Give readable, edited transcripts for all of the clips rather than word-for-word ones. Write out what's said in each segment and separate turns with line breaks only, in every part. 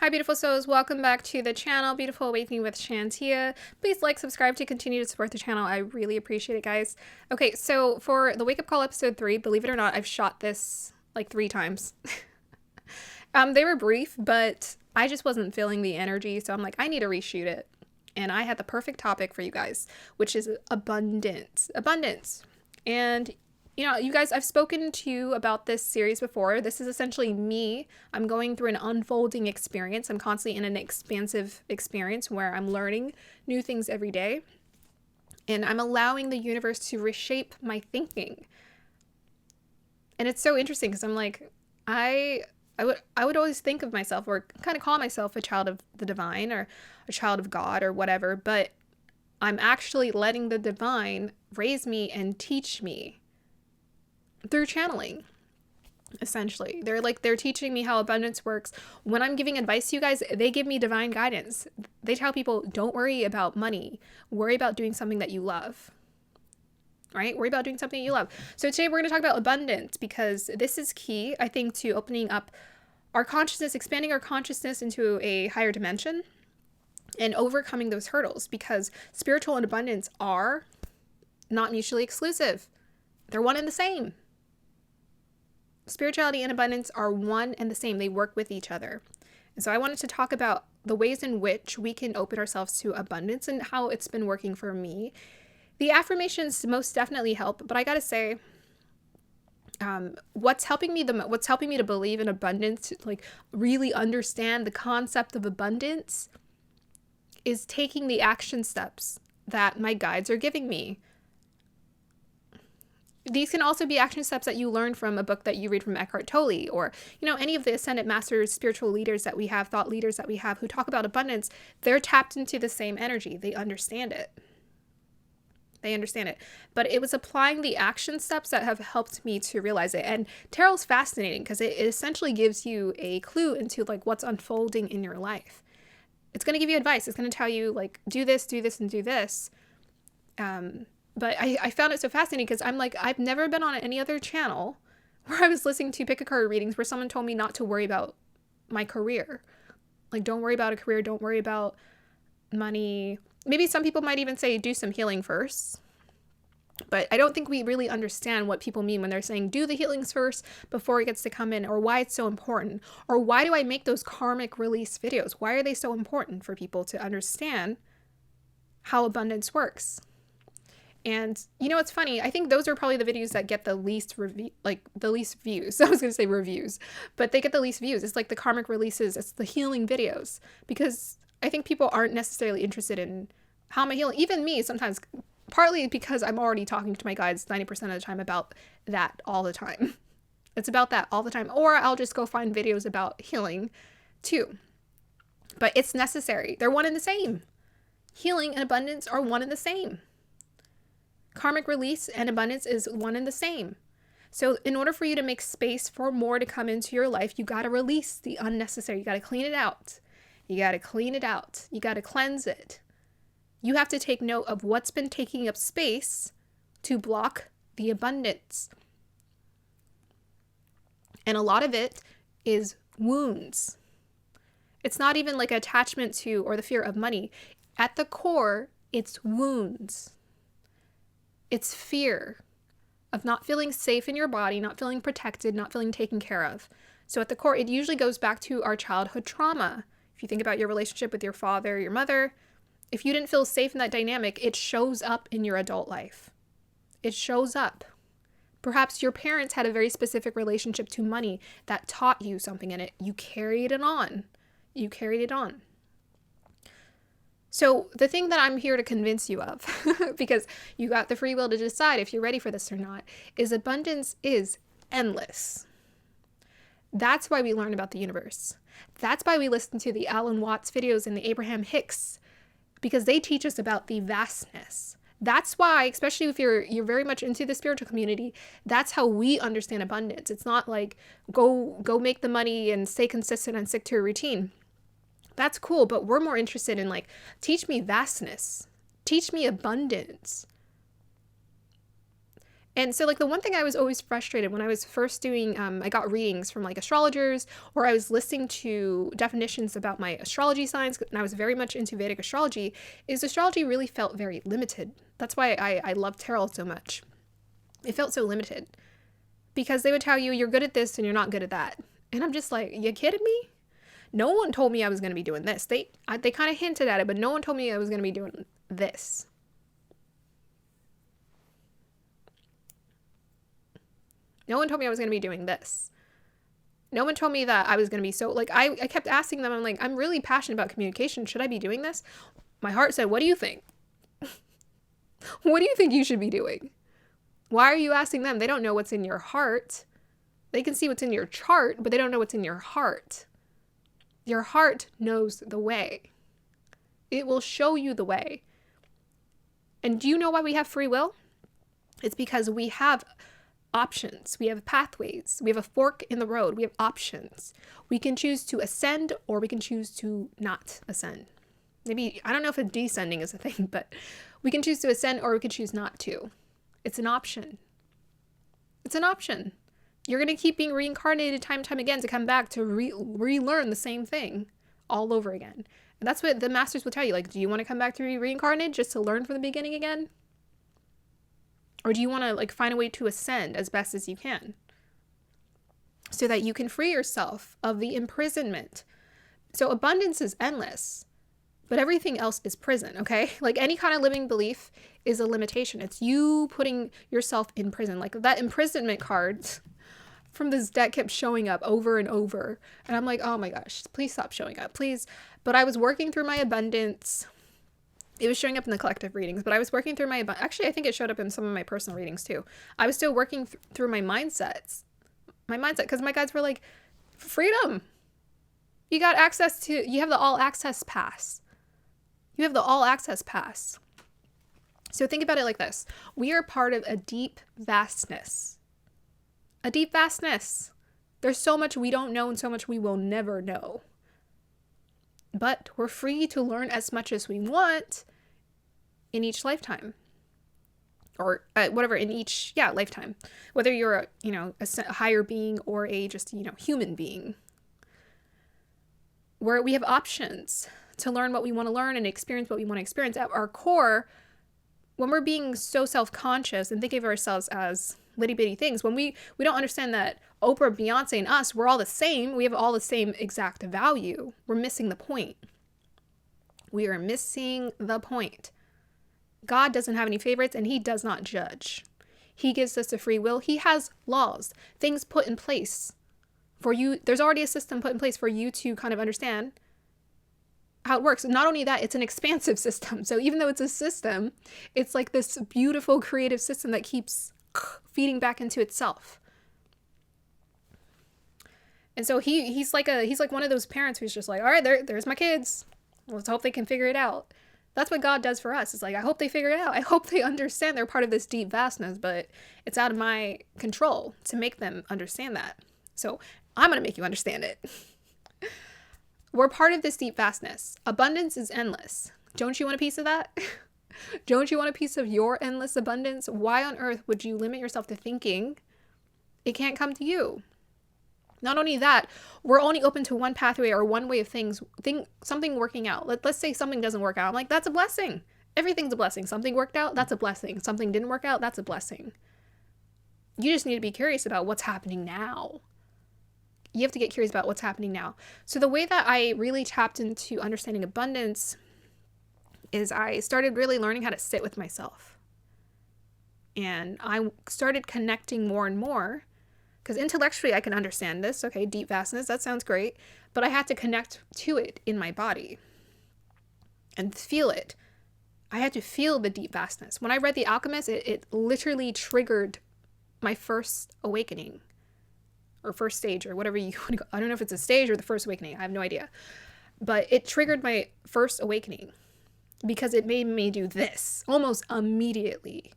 Hi, beautiful souls. Welcome back to the channel, Beautiful Awakening with Shantia. Please like, subscribe to continue to support the channel. I really appreciate it, guys. Okay, so for the Wake Up Call episode 3, believe it or not, I've shot this like 3 times. They were brief, but I just wasn't feeling the energy, so I'm like, I need to reshoot it. And I had the perfect topic for you guys, which is abundance. Abundance. And you know, you guys, I've spoken to you about this series before. This is essentially me. I'm going through an unfolding experience. I'm constantly in an expansive experience where I'm learning new things every day. And I'm allowing the universe to reshape my thinking. And it's so interesting because I'm like, I would always think of myself or kind of call myself a child of the divine or a child of God or whatever, but I'm actually letting the divine raise me and teach me through channeling. Essentially, they're teaching me how abundance works. When I'm giving advice to you guys, they give me divine guidance. They tell people, don't worry about money, worry about doing something that you love. Right? Worry about doing something you love. So today we're going to talk about abundance because this is key, I think, to opening up our consciousness, expanding our consciousness into a higher dimension and overcoming those hurdles, because spiritual and abundance are not mutually exclusive. They're one and the same. Spirituality and abundance are one and the same. They work with each other. And so I wanted to talk about the ways in which we can open ourselves to abundance and how it's been working for me. The affirmations most definitely help, but I gotta say, what's helping me to believe in abundance, like really understand the concept of abundance, is taking the action steps that my guides are giving me. These can also be action steps that you learn from a book that you read from Eckhart Tolle, or, you know, any of the ascended masters, spiritual leaders that we have, thought leaders that we have who talk about abundance. They're tapped into the same energy. They understand it. But it was applying the action steps that have helped me to realize it. And tarot's fascinating because it essentially gives you a clue into like what's unfolding in your life. It's going to give you advice. It's going to tell you like, do this, and do this. But I found it so fascinating because I'm like, I've never been on any other channel where I was listening to pick a card readings where someone told me not to worry about my career. Like, don't worry about a career. Don't worry about money. Maybe some people might even say do some healing first. But I don't think we really understand what people mean when they're saying do the healings first before it gets to come in, or why it's so important, or why do I make those karmic release videos? Why are they so important for people to understand how abundance works? And you know, it's funny. I think those are probably the videos that get the least the least views. I was going to say reviews, but they get the least views. It's like the karmic releases. It's the healing videos, because I think people aren't necessarily interested in how am I healing. Even me sometimes, partly because I'm already talking to my guides 90% of the time about that all the time. It's about that all the time. Or I'll just go find videos about healing too. But it's necessary. They're one and the same. Healing and abundance are one and the same. Karmic release and abundance is one and the same. So in order for you to make space for more to come into your life, you got to release the unnecessary. You got to clean it out. You got to cleanse it. You have to take note of what's been taking up space to block the abundance. And a lot of it is wounds. It's not even like attachment to or the fear of money. At the core, it's wounds. It's fear of not feeling safe in your body, not feeling protected, not feeling taken care of. So at the core, it usually goes back to our childhood trauma. If you think about your relationship with your father, your mother, if you didn't feel safe in that dynamic, it shows up in your adult life. It shows up. Perhaps your parents had a very specific relationship to money that taught you something in it. You carried it on. So the thing that I'm here to convince you of, because you got the free will to decide if you're ready for this or not, is abundance is endless. That's why we learn about the universe. That's why we listen to the Alan Watts videos and the Abraham Hicks, because they teach us about the vastness. That's why, especially if you're very much into the spiritual community, that's how we understand abundance. It's not like go make the money and stay consistent and stick to a routine. That's cool, but we're more interested in like, teach me vastness. Teach me abundance. And so like the one thing I was always frustrated when I was first doing, I got readings from like astrologers, or I was listening to definitions about my astrology signs, and I was very much into Vedic astrology, is astrology really felt very limited. That's why I love tarot so much. It felt so limited because they would tell you you're good at this and you're not good at that. And I'm just like, you kidding me? No one told me I was going to be doing this. They kind of hinted at it, but no one told me I was going to be doing this. No one told me I was going to be doing this. No one told me that I was going to be so, like, I kept asking them, I'm like, I'm really passionate about communication. Should I be doing this? My heart said, what do you think? What do you think you should be doing? Why are you asking them? They don't know what's in your heart. They can see what's in your chart, but they don't know what's in your heart. Your heart knows the way. It will show you the way. And do you know why we have free will? It's because we have options. We have pathways. We have a fork in the road. We have options. We can choose to ascend or we can choose to not ascend. Maybe, I don't know if descending is a thing, but we can choose to ascend or we can choose not to. It's an option. It's an option. You're going to keep being reincarnated time and time again to come back to relearn the same thing all over again. And that's what the masters will tell you. Like, do you want to come back to be reincarnated just to learn from the beginning again? Or do you want to like find a way to ascend as best as you can so that you can free yourself of the imprisonment? So abundance is endless, but everything else is prison, okay? Like any kind of living belief is a limitation. It's you putting yourself in prison. Like that imprisonment card from this deck kept showing up over and over. And I'm like, oh my gosh, please stop showing up, please. But I was working through my abundance. It was showing up in the collective readings, but I was working through my, actually, I think it showed up in some of my personal readings too. I was still working through my mindset, because my guides were like, freedom. You got access to, you have the all access pass. You have the all access pass. So think about it like this. We are part of a deep vastness. A deep vastness. There's so much we don't know and so much we will never know. But we're free to learn as much as we want in each lifetime. Or whatever, in each, lifetime. Whether you're a higher being or a just, human being. Where we have options to learn what we want to learn and experience what we want to experience. At our core, when we're being so self-conscious and thinking of ourselves as litty bitty things, when we don't understand that Oprah, Beyonce, and us, we're all the same. We have all the same exact value. We're missing the point. We are missing the point. God doesn't have any favorites and he does not judge. He gives us a free will. He has laws, things put in place for you. There's already a system put in place for you to kind of understand how it works. Not only that, it's an expansive system. So even though it's a system, it's like this beautiful creative system that keeps feeding back into itself. And so he's like one of those parents who's just like, all right, there's my kids. Let's hope they can figure it out. That's what God does for us. It's like, I hope they figure it out. I hope they understand they're part of this deep vastness, but it's out of my control to make them understand that. So I'm going to make you understand it. We're part of this deep vastness. Abundance is endless. Don't you want a piece of that? Don't you want a piece of your endless abundance? Why on earth would you limit yourself to thinking it can't come to you? Not only that, we're only open to one pathway or one way of something working out. Let's say something doesn't work out. I'm like, that's a blessing. Everything's a blessing. Something worked out, that's a blessing. Something didn't work out, that's a blessing. You just need to be curious about what's happening now. You have to get curious about what's happening now. So the way that I really tapped into understanding abundance is I started really learning how to sit with myself. And I started connecting more and more. Because intellectually, I can understand this. Okay, deep vastness, that sounds great. But I had to connect to it in my body and feel it. I had to feel the deep vastness. When I read The Alchemist, it literally triggered my first awakening. Or first stage, or whatever you want to go. I don't know if it's a stage or the first awakening. I have no idea. But it triggered my first awakening. Because it made me do this almost immediately.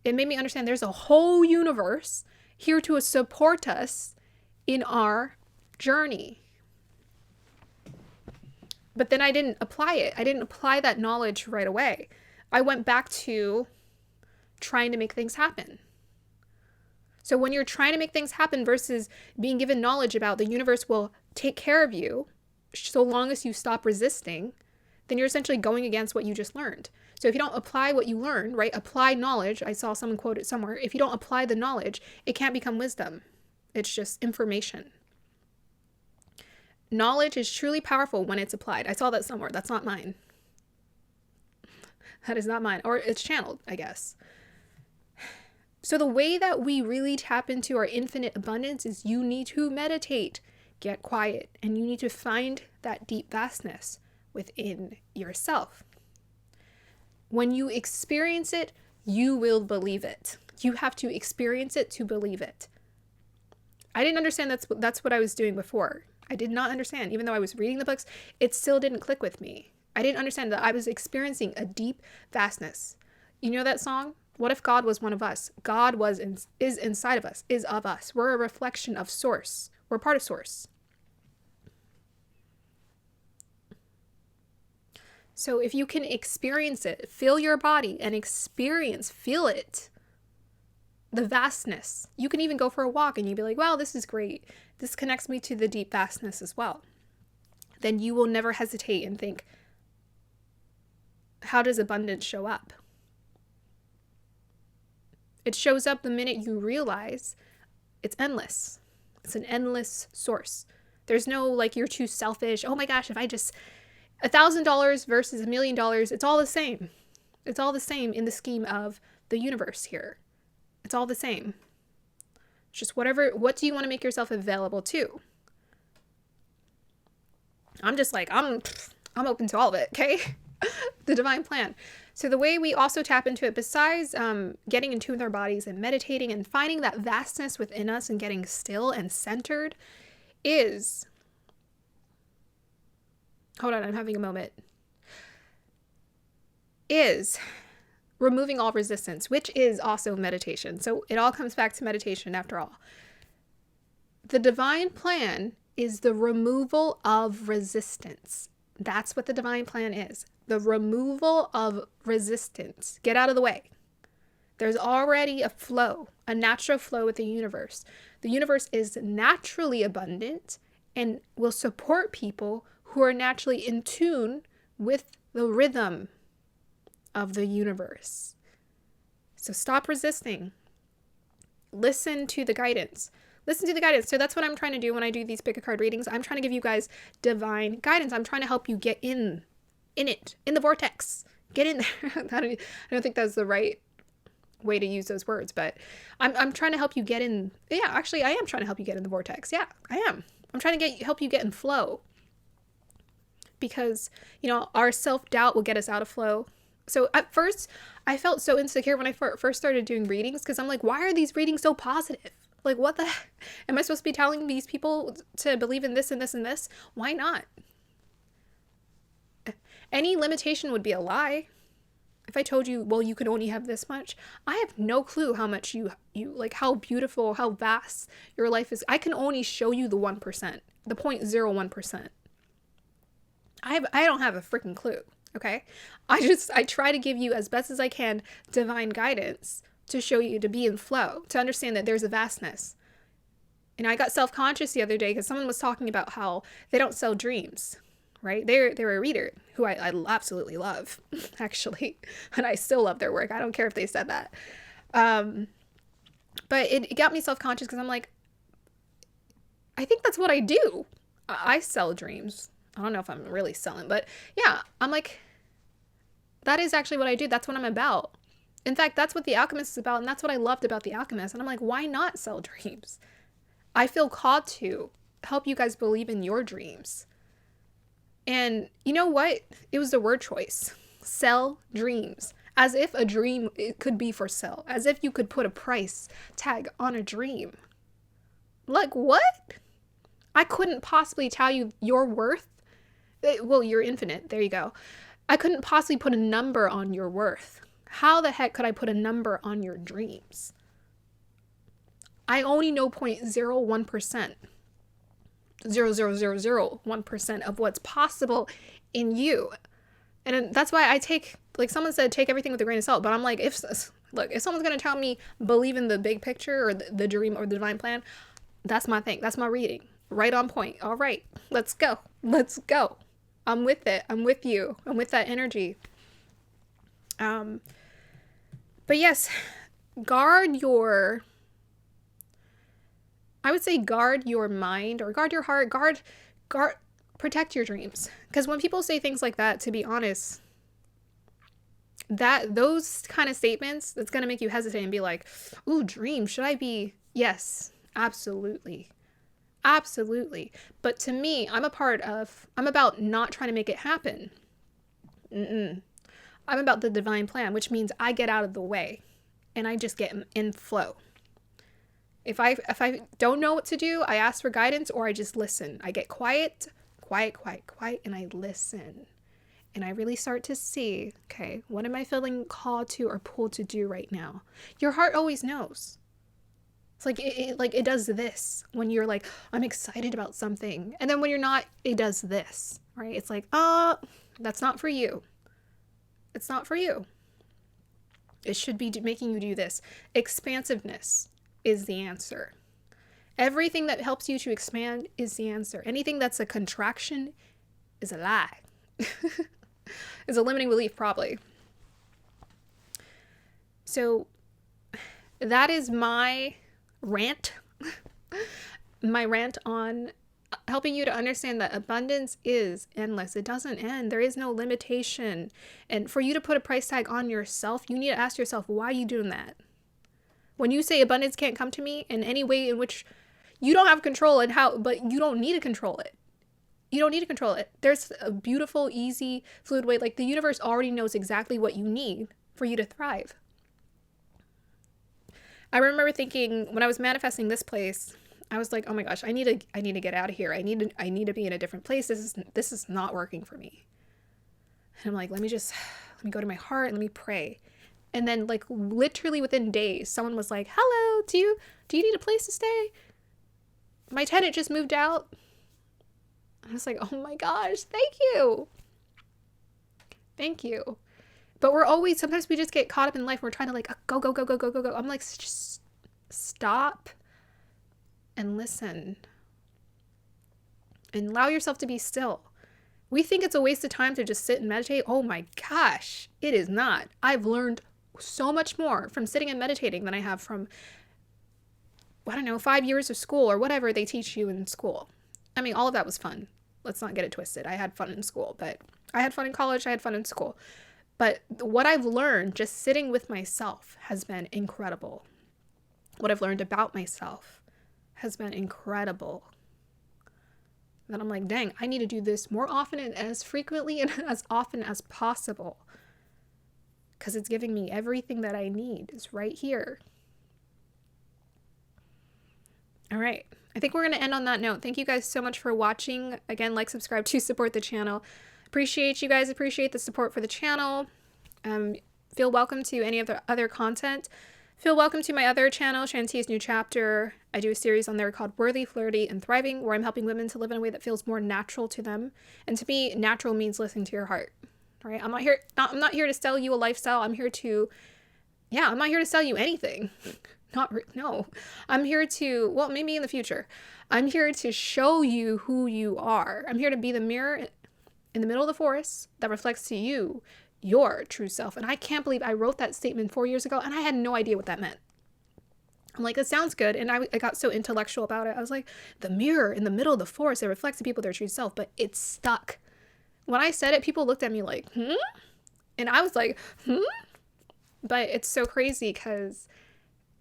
It made me understand there's a whole universe here to support us in our journey. But then I didn't apply it. I didn't apply that knowledge right away. I went back to trying to make things happen. So when you're trying to make things happen versus being given knowledge about the universe will take care of you so long as you stop resisting, then you're essentially going against what you just learned. So if you don't apply what you learned, right? Apply knowledge. I saw someone quote it somewhere. If you don't apply the knowledge, it can't become wisdom. It's just information. Knowledge is truly powerful when it's applied. I saw that somewhere. That's not mine. That is not mine. Or it's channeled, I guess. So the way that we really tap into our infinite abundance is you need to meditate, get quiet, and you need to find that deep vastness within yourself. When you experience it, you will believe it. You have to experience it to believe it. I didn't understand that's what I was doing before. I did not understand. Even though I was reading the books, it still didn't click with me. I didn't understand that I was experiencing a deep vastness. You know that song? What if God was one of us? God is inside of us, is of us. We're a reflection of Source. We're part of Source. So if you can experience it, feel your body and feel it, the vastness. You can even go for a walk and you'd be like, wow, this is great. This connects me to the deep vastness as well. Then you will never hesitate and think, how does abundance show up? It shows up the minute you realize it's endless. It's an endless source. There's no like, you're too selfish. Oh my gosh, if I just, $1,000 versus $1 million, it's all the same. It's all the same in the scheme of the universe here. It's all the same. It's just what do you want to make yourself available to? I'm just like, I'm open to all of it, okay? The divine plan. So the way we also tap into it, besides getting in tune with our bodies and meditating and finding that vastness within us and getting still and centered, is, hold on, I'm having a moment, is removing all resistance, which is also meditation. So it all comes back to meditation after all. The divine plan is the removal of resistance. That's what the divine plan is. The removal of resistance. Get out of the way. There's already a flow, a natural flow with the universe. The universe is naturally abundant and will support people who are naturally in tune with the rhythm of the universe. So stop resisting. Listen to the guidance. Listen to the guidance. So that's what I'm trying to do when I do these pick a card readings. I'm trying to give you guys divine guidance. I'm trying to help you get in it, in the vortex. Get in there. I don't think that's the right way to use those words, but I'm trying to help you get in. Yeah, actually, I am trying to help you get in the vortex. Yeah, I am. I'm trying to help you get in flow. Because, our self-doubt will get us out of flow. So at first, I felt so insecure when I first started doing readings, because I'm like, why are these readings so positive? Like, what the heck? Am I supposed to be telling these people to believe in this and this and this? Why not? Any limitation would be a lie. If I told you, well, you can only have this much, I have no clue how much you like, how beautiful, how vast your life is. I can only show you the 1%, the 0.01%. I don't have a freaking clue. Okay. I try to give you as best as I can divine guidance to show you to be in flow, to understand that there's a vastness. And I got self-conscious the other day because someone was talking about how they don't sell dreams, right? They're a reader who I absolutely love, actually. And I still love their work. I don't care if they said that. But it got me self-conscious because I'm like, I think that's what I do. I sell dreams. I don't know if I'm really selling, but yeah, I'm like, that is actually what I do. That's what I'm about. In fact, that's what The Alchemist is about, and that's what I loved about The Alchemist. And I'm like, why not sell dreams? I feel called to help you guys believe in your dreams. And you know what? It was the word choice. Sell dreams. As if a dream it could be for sale. As if you could put a price tag on a dream. Like, what? I couldn't possibly tell you your worth. Well, you're infinite. There you go. I couldn't possibly put a number on your worth. How the heck could I put a number on your dreams? I only know 0.01%. 0.0001% of what's possible in you. And that's why I take, like someone said, take everything with a grain of salt. But I'm like, if Look, if someone's going to tell me believe in the big picture or the dream or the divine plan, that's my thing. That's my reading. Right on point. All right, let's go. Let's go. I'm with it. I'm with you. I'm with that energy. But yes, guard your mind, or guard your heart, protect your dreams. Because when people say things like that, to be honest, those kind of statements, that's going to make you hesitate and be like, ooh, dream, should I be? Yes, absolutely. Absolutely. But to me, I'm about not trying to make it happen. I'm about the divine plan, which means I get out of the way and I just get in flow. If I don't know what to do, I ask for guidance, or I just listen. I get quiet, and I listen. And I really start to see, okay, what am I feeling called to or pulled to do right now? Your heart always knows. It's like it does this when you're like, I'm excited about something. And then when you're not, it does this, right? It's like, that's not for you. It's not for you. It should be making you do this. Expansiveness is the answer. Everything that helps you to expand is the answer. Anything that's a contraction is a lie. Is a limiting belief, probably. So that is my rant. My rant on helping you to understand that abundance is endless. It doesn't end. There is no limitation. And for you to put a price tag on yourself, you need to ask yourself, why are you doing that? When you say abundance can't come to me in any way in which you don't have control and but you don't need to control it. You don't need to control it. There's a beautiful, easy, fluid way. Like the universe already knows exactly what you need for you to thrive. I remember thinking when I was manifesting this place, I was like, oh my gosh, I need to get out of here. I need to be in a different place. This is not working for me. And I'm like, let me go to my heart and let me pray. And then like literally within days, someone was like, hello, do you need a place to stay? My tenant just moved out. I was like, oh my gosh, thank you. Thank you. But sometimes we just get caught up in life. We're trying to like, go. I'm like, just stop and listen. And allow yourself to be still. We think it's a waste of time to just sit and meditate. Oh my gosh, it is not. I've learned so much more from sitting and meditating than I have from, 5 years of school or whatever they teach you in school. I mean, all of that was fun. Let's not get it twisted. I had fun in school, but I had fun in college. I had fun in school. But what I've learned just sitting with myself has been incredible. What I've learned about myself has been incredible. And then I'm like, dang, I need to do this more often and as frequently and as often as possible. Because it's giving me everything that I need. It's right here. All right. I think we're going to end on that note. Thank you guys so much for watching. Again, like, subscribe to support the channel. Appreciate you guys. Appreciate the support for the channel. Feel welcome to any of the other content. Feel welcome to my other channel, Shantia's New Chapter. I do a series on there called Worthy, Flirty, and Thriving, where I'm helping women to live in a way that feels more natural to them. And to me, natural means listening to your heart. Right? I'm not here to sell you a lifestyle. I'm here to sell you anything. No. I'm here to, well, maybe in the future. I'm here to show you who you are. I'm here to be the mirror in the middle of the forest that reflects to you your true self. And I can't believe I wrote that statement 4 years ago and I had no idea what that meant. I'm like, it sounds good. And I got so intellectual about it. I was like, the mirror in the middle of the forest that reflects to people their true self, but it stuck. When I said it, people looked at me like, And I was like, But it's so crazy because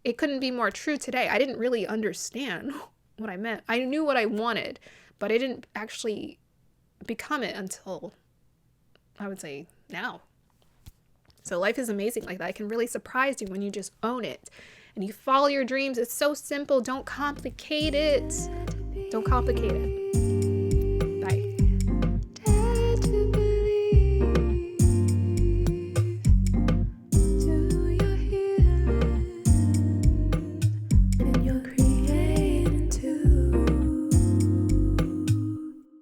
it couldn't be more true today. I didn't really understand what I meant. I knew what I wanted, but I didn't actually become it until, I would say, now. So life is amazing like that. It can really surprise you when you just own it and you follow your dreams. It's so simple. Don't complicate it. Don't complicate it.